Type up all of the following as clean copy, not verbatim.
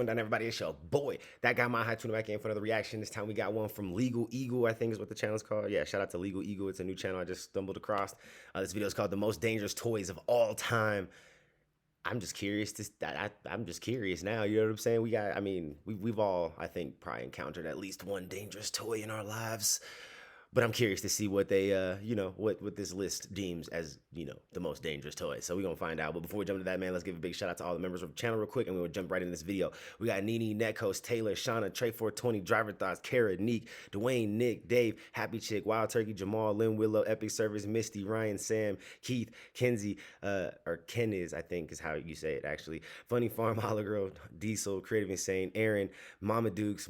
down, everybody? It's your boy, That Guy Mile High, tuning back in for another reaction. This time we got one from Legal Eagle, I think is what the channel's called. Yeah, shout out to Legal Eagle. It's a new channel I just stumbled across. This video is called The Most Dangerous Toys of All Time. I'm just curious. I'm just curious now. You know what I'm saying? We've all, I think, probably encountered at least one dangerous toy in our lives. But I'm curious to see what they, what this list deems as, the most dangerous toys. So we're going to find out. But before we jump into that, man, let's give a big shout out to all the members of the channel real quick. And we're going to jump right into this video. We got Nene, Netcoast, Taylor, Shauna, Trey420, Driver Thoughts, Kara, Neek, Dwayne, Nick, Dave, Happy Chick, Wild Turkey, Jamal, Lynn Willow, Epic Service, Misty, Ryan, Sam, Keith, Kenzie, or Ken I think is how you say it actually. Funny Farm, Holla Girl, Diesel, Creative Insane, Aaron, Mama Dukes,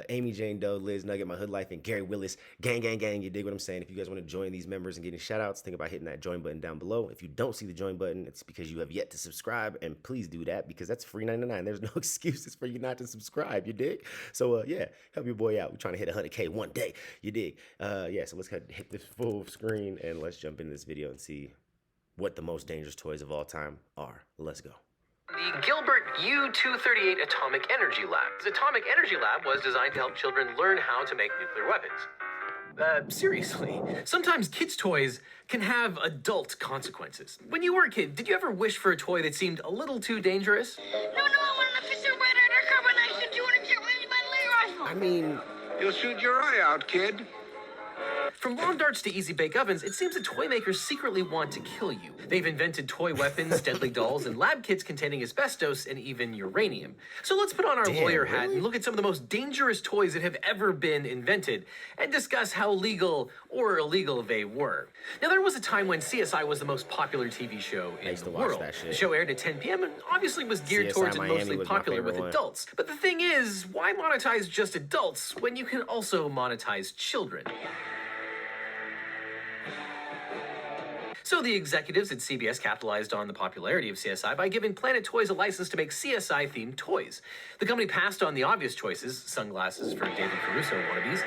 Amy Jane Doe, Liz Nugget, My Hood Life, and Gary Willis. Gang, gang, gang. You dig what I'm saying? If you guys want to join these members and getting shout outs, think about hitting that join button down below. If you don't see the join button, it's because you have yet to subscribe, and please do that because that's free $99. There's no excuses for you not to subscribe. You dig? So yeah, help your boy out. We're trying to hit 100K one day. You dig? Yeah, so let's hit this full screen and let's jump into this video and see what the most dangerous toys of all time are. Let's go. The Gilbert U-238 Atomic Energy Lab. This Atomic Energy Lab was designed to help children learn how to make nuclear weapons. Seriously, sometimes kids' toys can have adult consequences. When you were a kid, did you ever wish for a toy that seemed a little too dangerous? No, I want an official red undercover 200 kill by laser rifle. You'll shoot your eye out, kid. From lawn darts to easy bake ovens, it seems that toy makers secretly want to kill you. They've invented toy weapons, deadly dolls, and lab kits containing asbestos and even uranium. So let's put on our lawyer hat and look at some of the most dangerous toys that have ever been invented and discuss how legal or illegal they were. Now, there was a time when CSI was the most popular TV show in the world. The show aired at 10 p.m. and obviously was geared towards and mostly popular with adults. But the thing is, why monetize just adults when you can also monetize children? So the executives at CBS capitalized on the popularity of CSI by giving Planet Toys a license to make CSI-themed toys. The company passed on the obvious choices, sunglasses for David Caruso wannabes,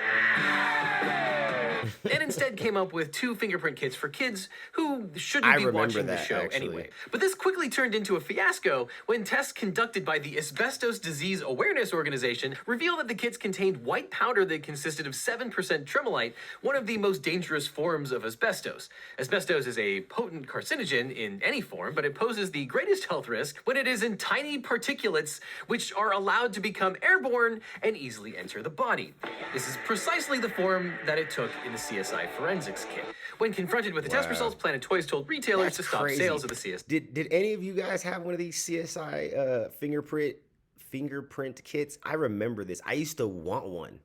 and instead came up with 2 fingerprint kits for kids who shouldn't be watching the show anyway. But this quickly turned into a fiasco when tests conducted by the Asbestos Disease Awareness Organization revealed that the kits contained white powder that consisted of 7% tremolite, one of the most dangerous forms of asbestos. Asbestos is a potent carcinogen in any form, but it poses the greatest health risk when it is in tiny particulates which are allowed to become airborne and easily enter the body. This is precisely the form that it took in the CSI forensics kit. When confronted with the test results, Planet Toys told retailers to stop sales of the CSI. Did any of you guys have one of these CSI fingerprint kits? I remember this. I used to want one.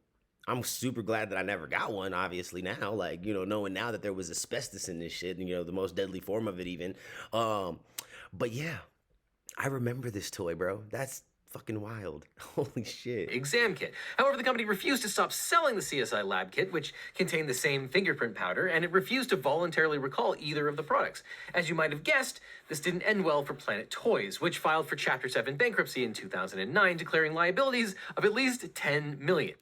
I'm super glad that I never got one, obviously, now. Like, knowing now that there was asbestos in this shit, and, the most deadly form of it even. But yeah, I remember this toy, bro. That's fucking wild. Holy shit. Exam kit. However, the company refused to stop selling the CSI lab kit, which contained the same fingerprint powder, and it refused to voluntarily recall either of the products. As you might have guessed, this didn't end well for Planet Toys, which filed for Chapter 7 bankruptcy in 2009, declaring liabilities of at least $10 million.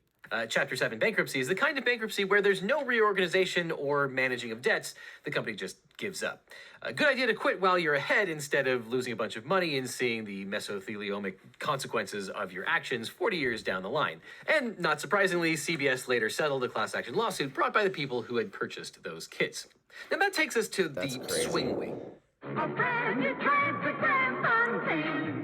Chapter 7 bankruptcy is the kind of bankruptcy where there's no reorganization or managing of debts. The company just gives up. A good idea to quit while you're ahead instead of losing a bunch of money and seeing the mesotheliomic consequences of your actions 40 years down the line. And not surprisingly, CBS later settled a class action lawsuit brought by the people who had purchased those kits. Now that takes us to the swing wing.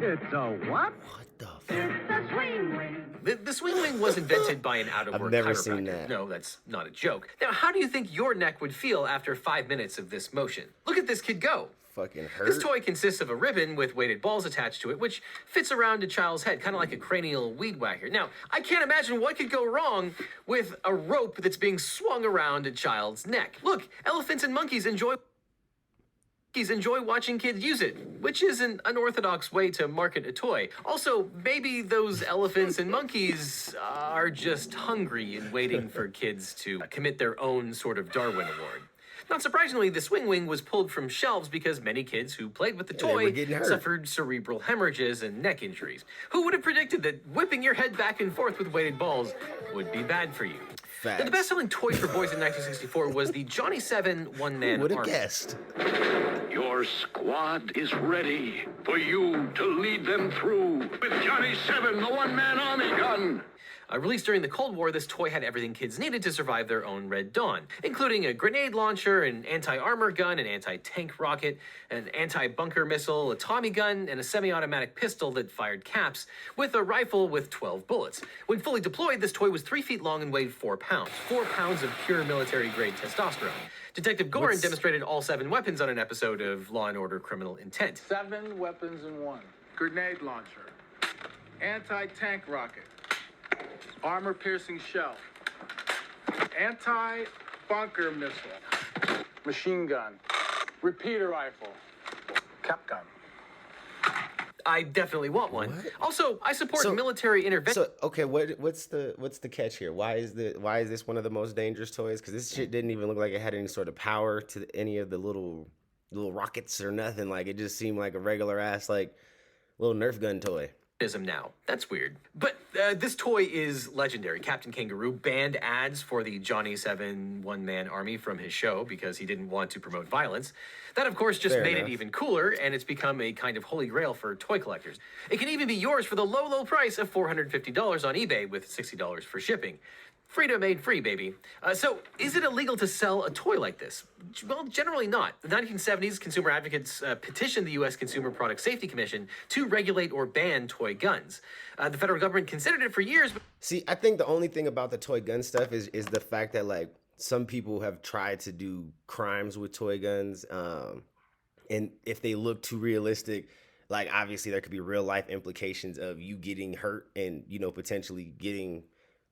It's a what? What the fuck? It's the swing wing. The swing wing was invented by an out-of-work chiropractor. I've never seen that. No, that's not a joke. Now, how do you think your neck would feel after 5 minutes of this motion? Look at this kid go. Fucking hurt. This toy consists of a ribbon with weighted balls attached to it, which fits around a child's head, kind of like a cranial weed whacker. Now, I can't imagine what could go wrong with a rope that's being swung around a child's neck. Look, elephants and monkeys enjoy watching kids use it, which is an unorthodox way to market a toy. Also, maybe those elephants and monkeys are just hungry and waiting for kids to commit their own sort of Darwin Award. Not surprisingly, the swing wing was pulled from shelves because many kids who played with the toy suffered cerebral hemorrhages and neck injuries. Who would have predicted that whipping your head back and forth with weighted balls would be bad for you? Now, the best-selling toy for boys in 1964 was the Johnny 7 one-man army. Who would have guessed? Your squad is ready for you to lead them through with Johnny 7, the one-man army gun. Released during the Cold War, this toy had everything kids needed to survive their own Red Dawn, including a grenade launcher, an anti-armor gun, an anti-tank rocket, an anti-bunker missile, a Tommy gun, and a semi-automatic pistol that fired caps, with a rifle with 12 bullets. When fully deployed, this toy was 3 feet long and weighed 4 pounds. 4 pounds of pure military-grade testosterone. Detective Gorin demonstrated all 7 weapons on an episode of Law & Order Criminal Intent. 7 weapons in one. Grenade launcher. Anti-tank rocket. Armor-piercing shell. Anti-bunker missile. Machine gun. Repeater rifle. Cap gun. I definitely want one. What? Also, I support military intervention. So okay, what's the catch here? Why is this one of the most dangerous toys? Because this shit didn't even look like it had any sort of power to any of the little rockets or nothing. Like it just seemed like a regular ass like little Nerf gun toy. Now. That's weird. But this toy is legendary. Captain Kangaroo banned ads for the Johnny 7 one-man army from his show because he didn't want to promote violence. That, of course, just made it even cooler, and it's become a kind of holy grail for toy collectors. It can even be yours for the low, low price of $450 on eBay with $60 for shipping. Freedom made free, baby. So, is it illegal to sell a toy like this? Well, generally not. The 1970s, consumer advocates petitioned the U.S. Consumer Product Safety Commission to regulate or ban toy guns. The federal government considered it for years. But See, I think the only thing about the toy gun stuff is the fact that like some people have tried to do crimes with toy guns, and if they look too realistic, like obviously there could be real life implications of you getting hurt and potentially getting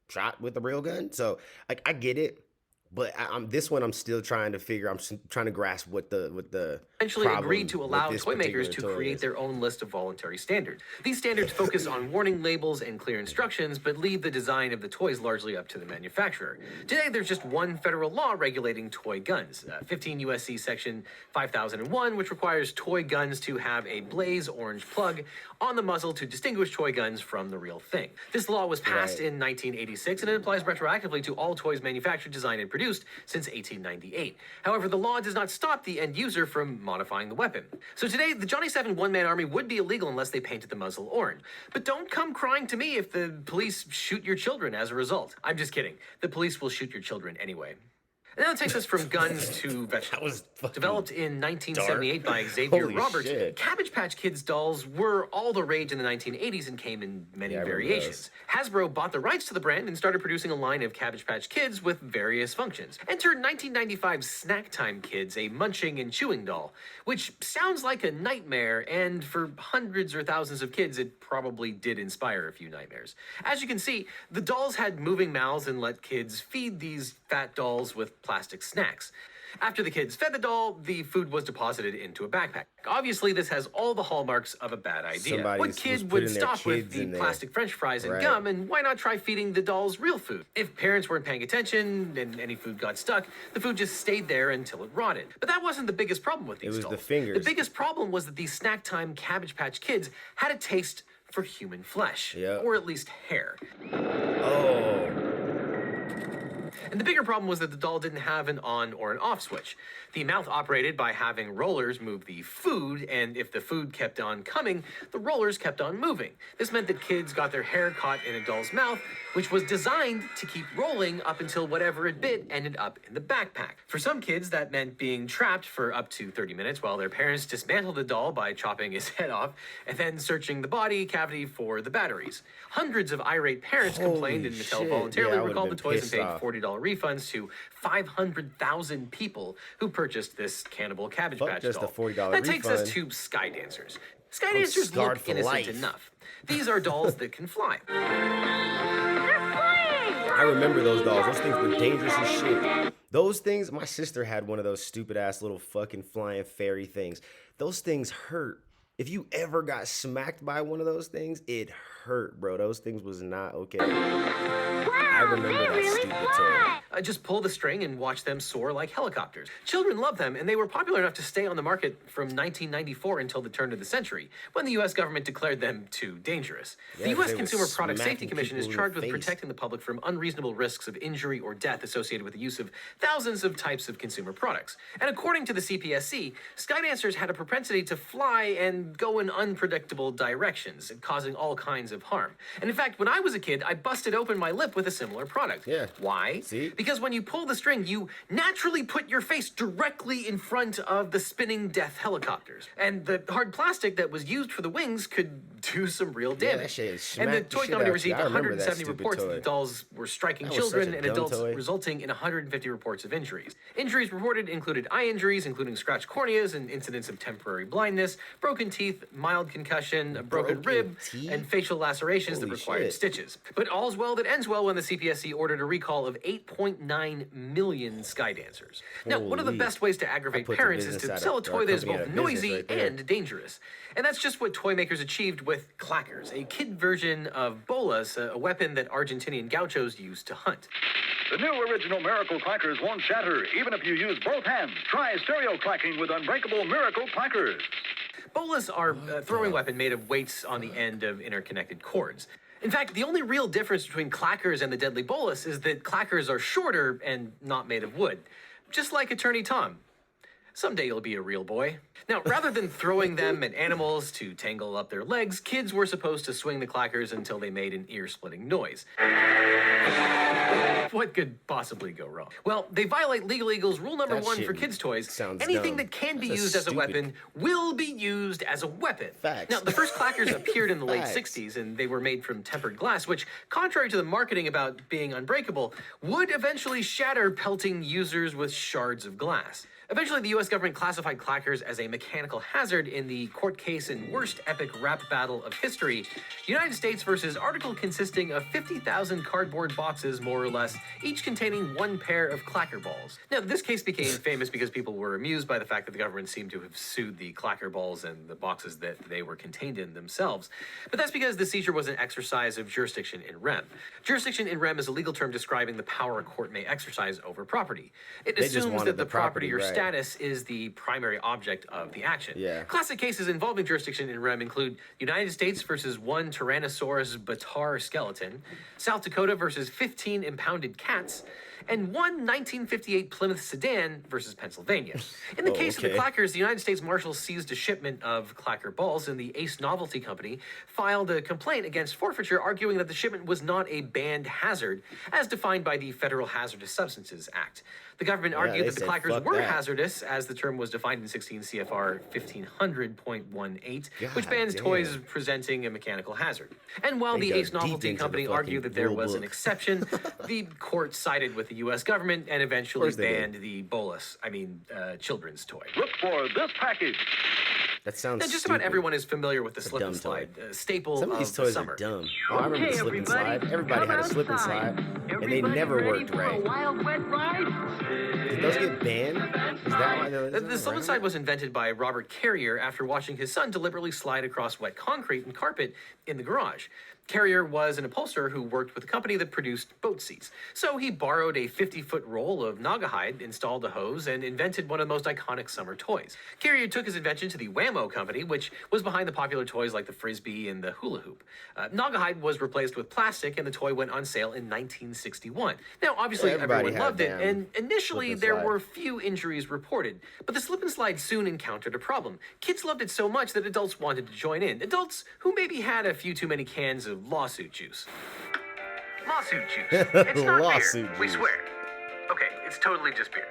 shot with a real gun. So like I get it, but I'm this one I'm still trying to figure. I'm trying to grasp what the eventually agreed to allow toy makers to toy create is. their own list of voluntary standards. These standards focus on warning labels and clear instructions, but leave the design of the toys largely up to the manufacturer. Today, there's just one federal law regulating toy guns, 15 U.S.C. Section 5001, which requires toy guns to have a blaze orange plug on the muzzle to distinguish toy guns from the real thing. This law was passed in 1986, and it applies retroactively to all toys manufactured, designed, and produced since 1898. However, the law does not stop the end user from modifying the weapon. So today, the Johnny 7 one-man army would be illegal unless they painted the muzzle orange. But don't come crying to me if the police shoot your children as a result. I'm just kidding. The police will shoot your children anyway. And that takes us from guns to vegetables. Developed in 1978 by Xavier Holy Roberts, shit. Cabbage Patch Kids dolls were all the rage in the 1980s and came in many variations. Hasbro bought the rights to the brand and started producing a line of Cabbage Patch Kids with various functions. Enter 1995's Snack Time Kids, a munching and chewing doll, which sounds like a nightmare, and for hundreds or thousands of kids, it probably did inspire a few nightmares. As you can see, the dolls had moving mouths and let kids feed these fat dolls with plastic snacks. After the kids fed the doll, the food was deposited into a backpack. Obviously, this has all the hallmarks of a bad idea. What kid would stop with the plastic French fries and gum, and why not try feeding the dolls real food? If parents weren't paying attention and any food got stuck, the food just stayed there until it rotted. But that wasn't the biggest problem with these dolls. the fingers. The biggest problem was that these Snack Time Cabbage Patch Kids had a taste for human flesh, or at least hair. Oh. And the bigger problem was that the doll didn't have an on or an off switch. The mouth operated by having rollers move the food, and if the food kept on coming, the rollers kept on moving. This meant that kids got their hair caught in a doll's mouth, which was designed to keep rolling up until whatever it bit ended up in the backpack. For some kids, that meant being trapped for up to 30 minutes while their parents dismantled the doll by chopping his head off and then searching the body cavity for the batteries. Hundreds of irate parents complained, and Mattel voluntarily recalled the toys and paid $40 refunds to 500,000 people who purchased this cannibal Cabbage Patch doll. That takes us to Sky Dancers. Sky Dancers look innocent enough. These are dolls that can fly. I remember those dolls. Those things were dangerous as shit. Those things, my sister had one of those stupid ass little fucking flying fairy things. Those things hurt. If you ever got smacked by one of those things, it hurt, bro. Those things was not okay. Wow, I remember they that really stupid fly. Just pull the string and watch them soar like helicopters. Children love them, and they were popular enough to stay on the market from 1994 until the turn of the century, when the U.S. government declared them too dangerous. Yeah, The 'cause U.S. they were Consumer Product Safety smacking Commission is people in charged the with face. protecting the public from unreasonable risks of injury or death associated with the use of thousands of types of consumer products. And according to the CPSC, Skydancers had a propensity to fly and go in unpredictable directions, causing all kinds of harm. And in fact, when I was a kid, I busted open my lip with a similar product. Yeah. Why? See? Because when you pull the string, you naturally put your face directly in front of the spinning death helicopters. And the hard plastic that was used for the wings could do some real Yeah, damage. that shit And the smacked the toy shit company out you. received I remember that 170 stupid reports that toy. the dolls were striking That was such children a and dumb adults, toy. resulting in 150 reports of injuries. Injuries reported included eye injuries, including scratched corneas and incidents of temporary blindness, broken teeth, mild concussion, a broken rib, teeth? and facial lacerations that Holy required shit. stitches. But all's well that ends well when the CPSC ordered a recall of 8.9 million Skydancers. Now, one of the Holy. best ways to aggravate put the parents is business to out sell a of- toy our that is company out both of business noisy right there. and dangerous. And that's just what toy makers achieved with clackers, a kid version of bolas, a weapon that Argentinian gauchos used to hunt. The new original Miracle Clackers won't shatter, even if you use both hands. Try stereo clacking with Unbreakable Miracle Clackers. Bolas are a throwing weapon made of weights on the end of interconnected cords. In fact, the only real difference between clackers and the deadly bolas is that clackers are shorter and not made of wood. Just like Attorney Tom. Someday you'll be a real boy. Now, rather than throwing them at animals to tangle up their legs, kids were supposed to swing the clackers until they made an ear-splitting noise. What could possibly go wrong? Well, they violate Legal Eagle's rule number That 1 shit for kids' toys. sounds Anything dumb. that can be That's used as a stupid. weapon will be used as a weapon. Facts. Now, the first clackers appeared in the late Facts. 60s, and they were made from tempered glass, which, contrary to the marketing about being unbreakable, would eventually shatter, pelting users with shards of glass. Eventually, the U.S. government classified clackers as a mechanical hazard in the court case and worst epic rap battle of history, United States versus article consisting of 50,000 cardboard boxes, more or less, each containing one pair of clacker balls. Now, this case became famous because people were amused by the fact that the government seemed to have sued the clacker balls and the boxes that they were contained in themselves. But that's because the seizure was an exercise of jurisdiction in rem. Jurisdiction in rem is a legal term describing the power a court may exercise over property. It They just assumes wanted that the the property property, or right. status is the primary object of the action. Yeah. Classic cases involving jurisdiction in rem include United States versus one Tyrannosaurus batar skeleton, South Dakota versus 15 impounded cats, and one 1958 Plymouth sedan versus Pennsylvania. In the case of the okay. clackers, the United States Marshals seized a shipment of clacker balls, and the Ace Novelty Company filed a complaint against forfeiture, arguing that the shipment was not a banned hazard, as defined by the Federal Hazardous Substances Act. The government argued they that the said, clackers "Fuck were that." hazardous, as the term was defined in 16 CFR 1500.18, which God bans damn. toys presenting a mechanical hazard. And while They the dug Ace Novelty deep into the Company fucking argued that there rule was an book. exception, the court sided with the U.S. government and eventually course they did. banned the children's toy. Look for this package. That sounds Now, just stupid. about everyone is familiar with the slip and dumb toy. slide, a staple Some of these toys the summer. are dumb. Oh, I remember the slip and slide. Everybody had a slip and slide, and they never worked right. Wild wet ride? Did those get banned? Is that why those? The slip and slide was invented by Robert Carrier after watching his son deliberately slide across wet concrete and carpet in the garage. Carrier was an upholsterer who worked with a company that produced boat seats. So he borrowed a 50-foot roll of Naugahyde, installed a hose, and invented one of the most iconic summer toys. Carrier took his invention to the Wham-O company, which was behind the popular toys like the Frisbee and the hula hoop. Naugahyde was replaced with plastic, and the toy went on sale in 1961. Now, obviously, Yeah, everybody everyone had loved it, damn and initially slip and there slide. were few injuries reported. But the slip and slide soon encountered a problem. Kids loved it so much that adults wanted to join in. Adults who maybe had a few too many cans of lawsuit juice. Lawsuit juice. It's not Lawsuit beer. We juice. swear. Okay, it's totally just beer.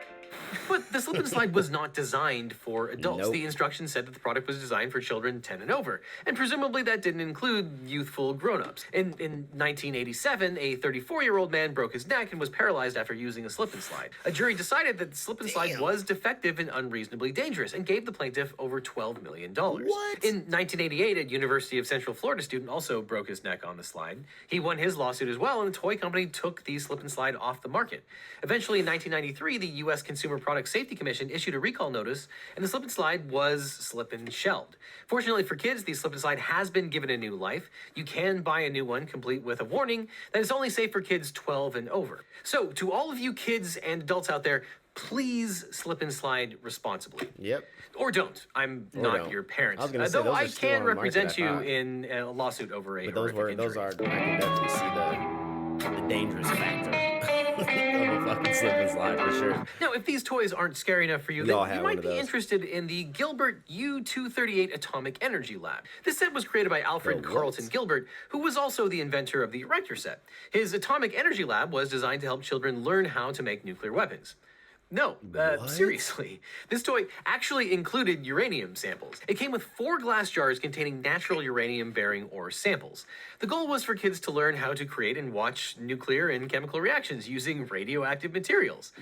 But the slip and slide was not designed for adults. Nope. The instructions said that the product was designed for children 10 and over, and presumably that didn't include youthful grown-ups. In 1987, a 34-year-old man broke his neck and was paralyzed after using a slip and slide. A jury decided that the slip and slide was defective and unreasonably dangerous, and gave the plaintiff over $12 million. What? In 1988, a University of Central Florida student also broke his neck on the slide. He won his lawsuit as well, and the toy company took the slip and slide off the market. Eventually, in 1993, the U.S. Consumer Product Safety Commission issued a recall notice, and the slip and slide was slip and shelved. Fortunately for kids, the slip and slide has been given a new life. You can buy a new one, complete with a warning that it's only safe for kids 12 and over. So, to all of you kids and adults out there, please slip and slide responsibly. Yep. Or don't. I'm not don't. your parent. I was gonna say, Though those I are still can on the market, represent I you thought. in a lawsuit over a But those horrific those injury. are, I can definitely see the dangerous factor of a fucking slip and slide for sure. Now, if these toys aren't scary enough for you, We all then you have one might of be those. interested in the Gilbert U-238 Atomic Energy Lab. This set was created by Alfred The what? Carlton Gilbert, who was also the inventor of the Erector set. His Atomic Energy Lab was designed to help children learn how to make nuclear weapons. No, seriously. This toy actually included uranium samples. It came with 4 glass jars containing natural uranium-bearing ore samples. The goal was for kids to learn how to create and watch nuclear and chemical reactions using radioactive materials.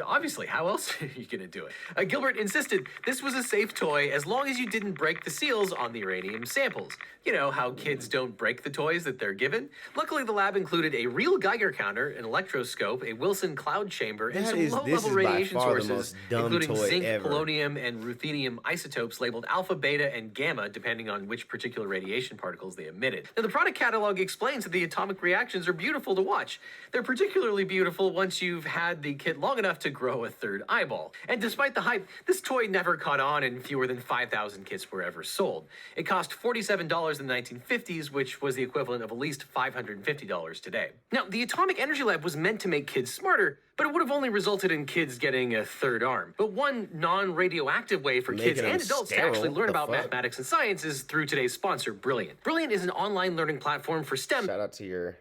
Obviously, how else are you going to do it? Gilbert insisted this was a safe toy as long as you didn't break the seals on the uranium samples. You know how kids don't break the toys that they're given? Luckily, the lab included a real Geiger counter, an electroscope, a Wilson cloud chamber, and some This low-level is radiation by far the sources, most dumb including toy zinc, ever. polonium, and ruthenium isotopes labeled alpha, beta, and gamma, depending on which particular radiation particles they emitted. Now, the product catalog explains that the atomic reactions are beautiful to watch. They're particularly beautiful once you've had the kit long enough to grow a third eyeball. And despite the hype, this toy never caught on, and fewer than 5,000 kits were ever sold. It cost $47 in the 1950s, which was the equivalent of at least $550 today. Now, the Atomic Energy Lab was meant to make kids smarter, but it would have only resulted in kids getting a third arm. But one non-radioactive way for Making kids them and adults to sterile? actually learn The about fuck? mathematics and science is through today's sponsor, Brilliant. Brilliant is an online learning platform for STEM Shout out to your.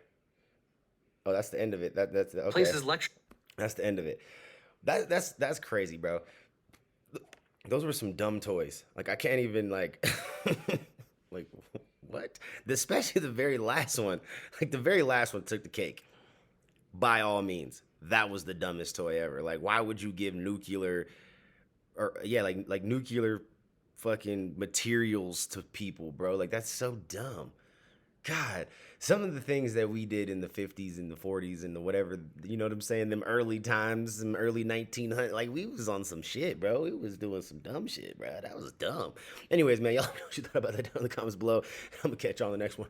Oh, that's the end of it. That's the, okay. places lecture. That's the end of it. That's crazy, bro. Those were some dumb toys. Like I can't even like like what? Especially the very last one. Like the very last one took the cake. By all means, that was the dumbest toy ever. Like why would you give nuclear or yeah, like nuclear fucking materials to people, bro? Like that's so dumb. God, some of the things that we did in the 50s and the 40s and the whatever, you know what I'm saying? Them early times, some early 1900s, like we was on some shit, bro. We was doing some dumb shit, bro. That was dumb. Anyways, man, y'all know what you thought about that down in the comments below. I'm gonna catch you on the next one.